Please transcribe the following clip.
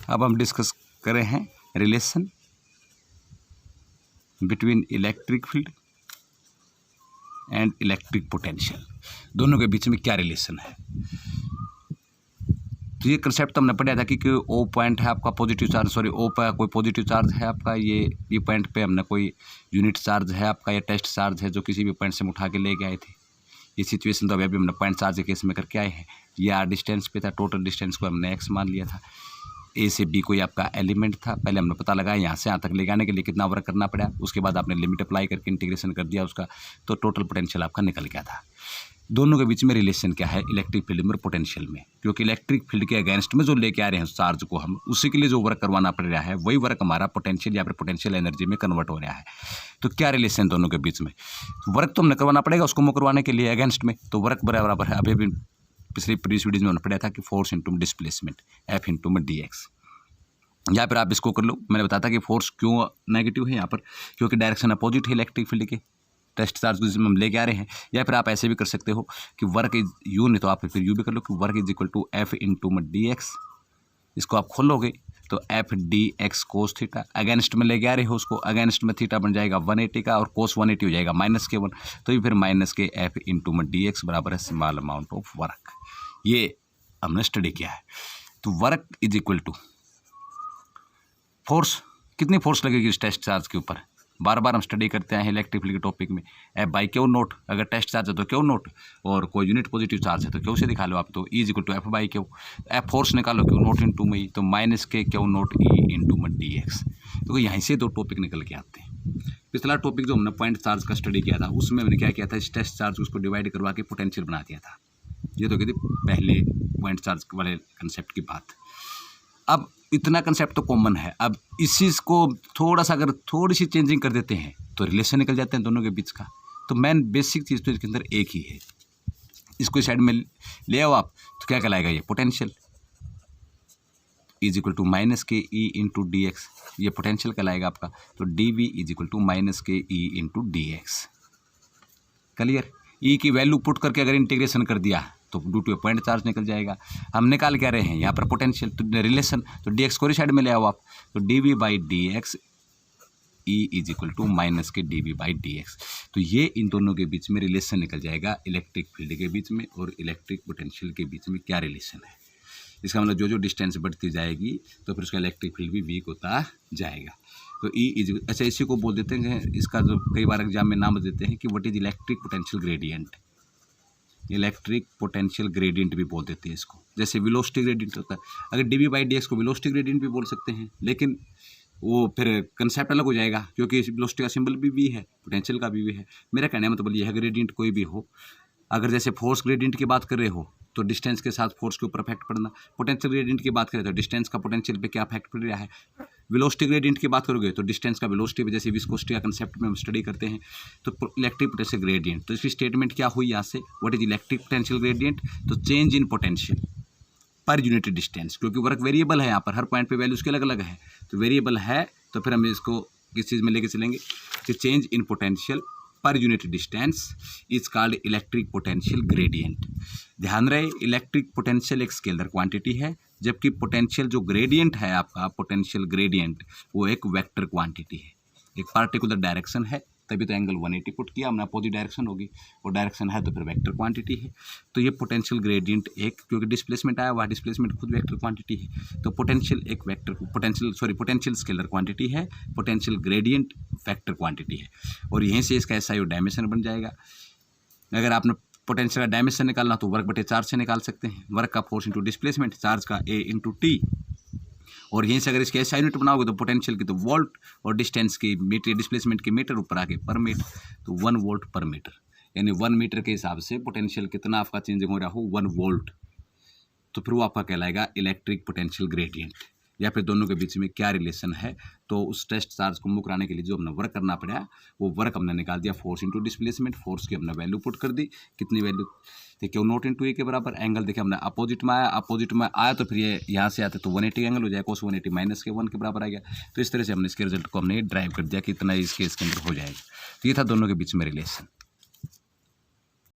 अब हम डिस्कस कर रहे हैं relation between electric field and electric potential, दोनों के बीच में क्या रिलेशन है। तो ये कंसेप्ट तो हमने पढ़ा था कि ओ पॉइंट है आपका पॉजिटिव चार्ज, सॉरी ओ पर कोई पॉजिटिव चार्ज है आपका, ये पॉइंट पे हमने कोई यूनिट चार्ज है आपका या टेस्ट चार्ज है जो किसी भी पॉइंट से हम उठा के ले गए थे। ये सिचुएशन तो अभी हमने पॉइंट चार्ज के केस में करके आए हैं। ये आर डिस्टेंस पे था, टोटल डिस्टेंस को हमने एक्स मान लिया था। ए से बी कोई आपका एलिमेंट था, पहले हमने पता लगाया यहाँ से यहाँ तक ले जाने के लिए कितना वर्क करना पड़ा, उसके बाद आपने लिमिट अप्लाई करके इंटीग्रेशन कर दिया उसका, तो टोटल पोटेंशियल आपका निकल गया था। दोनों के बीच में रिलेशन क्या है इलेक्ट्रिक फील्ड में और पोटेंशियल में, क्योंकि इलेक्ट्रिक फील्ड के अगेंस्ट में जो लेके आ रहे हैं चार्ज को हम, उसी के लिए जो वर्क करवाना पड़ रहा है वही वर्क हमारा पोटेंशियल या फिर पोटेंशियल एनर्जी में कन्वर्ट हो रहा है। तो क्या रिलेशन दोनों के बीच में, वर्क तो हमने करवाना पड़ेगा उसको मूव करवाने के लिए अगेंस्ट में, तो वर्क बराबर है। अभी भी पिछली प्रीवियस वीडियो में हमने पढ़ा था कि force into displacement F into में डी एक्स, या फिर आप इसको कर लो, मैंने बताया था कि फोर्स क्यों नेगेटिव है यहाँ पर, क्योंकि डायरेक्शन अपोजिट है इलेक्ट्रिक फील्ड के, टेस्ट चार्ज को जिसमें हम लेके आ रहे हैं। या फिर आप ऐसे भी कर सकते हो कि वर्क इज यू, नहीं तो आप फिर यू भी कर लो कि work is equal to F into में डी एक्स। इसको आप खोलोगे तो F D X cos theta, against में लेके आ रहे हो उसको, अगेंस्ट में थीटा बन जाएगा 180 का और कोस 180 हो जाएगा -1, तो ये फिर -एफ इंटू में डी एक्स बराबर है स्मॉल अमाउंट ऑफ वर्क। ये हमने स्टडी किया है। तो work is equal to force, कितनी फोर्स लगेगी इस टेस्ट चार्ज के ऊपर, बार बार हम स्टडी करते हैं इलेक्ट्रिक फील्ड के टॉपिक में, एफ बाई क्यू नोट, अगर टेस्ट चार्ज है तो क्यू नोट, और कोई यूनिट पॉजिटिव चार्ज है तो क्यू से दिखा लो आप, तो E is equal to F by Q, F force निकालो क्यू नोट इंटू में, तो -के क्यू नोट ई इंटू में डी एक्स। तो यहीं से दो टॉपिक निकल के आते हैं। पिछला टॉपिक जो हमने पॉइंट चार्ज का स्टडी किया था उसमें हमने क्या किया था, इस टेस्ट चार्ज उसको डिवाइड करवा के पोटेंशियल बना दिया था। ये तो कहती पहले पॉइंट चार्ज वाले कंसेप्ट की बात। अब इतना कंसेप्ट तो कॉमन है, अब इस चीज़ को थोड़ा सा अगर थोड़ी सी चेंजिंग कर देते हैं तो रिलेशन निकल जाते हैं दोनों के बीच का। तो मेन बेसिक चीज़ तो इसके अंदर एक ही है, इसको साइड में ले आओ आप, तो क्या कहलाएगा ये potential is equal to -k E into D X, ये पोटेंशियल कहलाएगा आपका। तो D V is equal to -k E into D X. Clear, E की वैल्यू पुट करके अगर इंटीग्रेशन कर दिया तो ड्यू टू पॉइंट चार्ज निकल जाएगा। हम निकाल क्या रहे हैं यहाँ पर पोटेंशियल, तो रिलेशन, तो डी एक्स को साइड में ले आओ आप, तो D V by D X E is equal to -k D V by D X. तो ये इन दोनों के बीच में रिलेशन निकल जाएगा, इलेक्ट्रिक फील्ड के बीच में और इलेक्ट्रिक पोटेंशियल के बीच में क्या रिलेशन है। इसका मतलब जो जो डिस्टेंस बढ़ती जाएगी तो फिर उसका इलेक्ट्रिक फील्ड भी वीक होता जाएगा। तो ई इज, अच्छा इसी को बोल देते हैं, इसका जो कई बार एग्जाम में नाम देते हैं कि what is electric potential gradient, electric potential gradient भी बोल देते हैं इसको, जैसे वेलोसिटी ग्रेडियंट होता है। अगर D V by D X को वेलोसिटी ग्रेडियंट भी बोल सकते हैं, लेकिन वो फिर कंसेप्ट अलग हो जाएगा, क्योंकि वेलोसिटी का सिंबल भी वी है, पोटेंशियल का भी वी है। मेरा कहने का मतलब यह है ग्रेडियंट कोई भी हो, अगर जैसे फोर्स ग्रेडियंट की बात कर रहे हो तो डिस्टेंस के साथ फोर्स के ऊपर इफेक्ट पड़ना, पोटेंशियल ग्रेडियंट की बात करें तो डिस्टेंस का पोटेंशियल पे क्या इफेक्ट पड़ रहा है। वेलोसिटी ग्रेडियंट की बात करोगे तो डिस्टेंस का वेलोसिटी पे, जैसे विस्कोसिटी का कंसेप्ट में हम स्टडी करते हैं, तो इलेक्ट्रिक पोटेंशियल ग्रेडियंट, तो इसकी स्टेटमेंट क्या हुई यहाँ से, what is electric potential gradient, तो change in potential per unit distance, क्योंकि वर्क वेरिएबल है यहाँ पर, हर पॉइंट पे वैल्यू उसके अलग अलग है, तो वेरिएबल है तो फिर हम इसको किस चीज़ में लेके चलेंगे कि change in potential per unit distance is called electric potential gradient. ध्यान रहे इलेक्ट्रिक पोटेंशियल एक स्केलर क्वांटिटी है, जबकि पोटेंशियल जो ग्रेडियंट है आपका पोटेंशियल ग्रेडियंट वो एक वेक्टर क्वांटिटी है, एक पार्टिकुलर डायरेक्शन है, तभी तो एंगल 180 पुट किया हमने, अपोजिट डायरेक्शन होगी, और डायरेक्शन है तो फिर वेक्टर क्वांटिटी है। तो ये पोटेंशियल ग्रेडियंट एक, क्योंकि डिस्प्लेसमेंट आया हुआ, डिस्प्लेसमेंट खुद वेक्टर क्वांटिटी है, तो पोटेंशियल एक वेक्टर, पोटेंशियल स्केलर क्वांटिटी है, पोटेंशियल ग्रेडियंट वेक्टर क्वांटिटी है, और यहीं से इसका एसआई डायमेंशन बन जाएगा। अगर आपने पोटेंशियल का डायमेंशन निकालना तो वर्क बटे चार्ज से निकाल सकते हैं, वर्क का फोर्स इंटू डिस्प्लेसमेंट, चार्ज का ए इंटू टी, और यहीं से अगर इसके एसआई यूनिट बनाओगे तो पोटेंशियल की तो वोल्ट और डिस्टेंस की मीटर, डिस्प्लेसमेंट की मीटर, ऊपर आके पर मीटर, तो 1 वोल्ट पर मीटर, यानी 1 मीटर के हिसाब से पोटेंशियल कितना आपका चेंजिंग हो रहा हो 1 वोल्ट, तो फिर वो आपका कहलाएगा इलेक्ट्रिक पोटेंशियल ग्रेडियंट। या फिर दोनों के बीच में क्या रिलेशन है, तो उस टेस्ट चार्ज को मूव कराने के लिए जो हमने वर्क करना पड़ा वो वर्क हमने निकाल दिया, फोर्स इंटू डिस्प्लेसमेंट, फोर्स की हमने वैल्यू पुट कर दी, कितनी वैल्यू थी क्यू नोट इंटू ए के बराबर, एंगल देखिए हमने अपोजिट में आया, अपोजिट में आया तो फिर ये यहाँ से आते तो 180 एंगल हो जाएगा, कोस 180 -1 के बराबर आ गया। तो इस तरह से हमने इसके रिजल्ट को हमने ड्राइव कर दिया कि इतना इसके अंदर हो जाएगा। तो ये था दोनों के बीच में रिलेशन।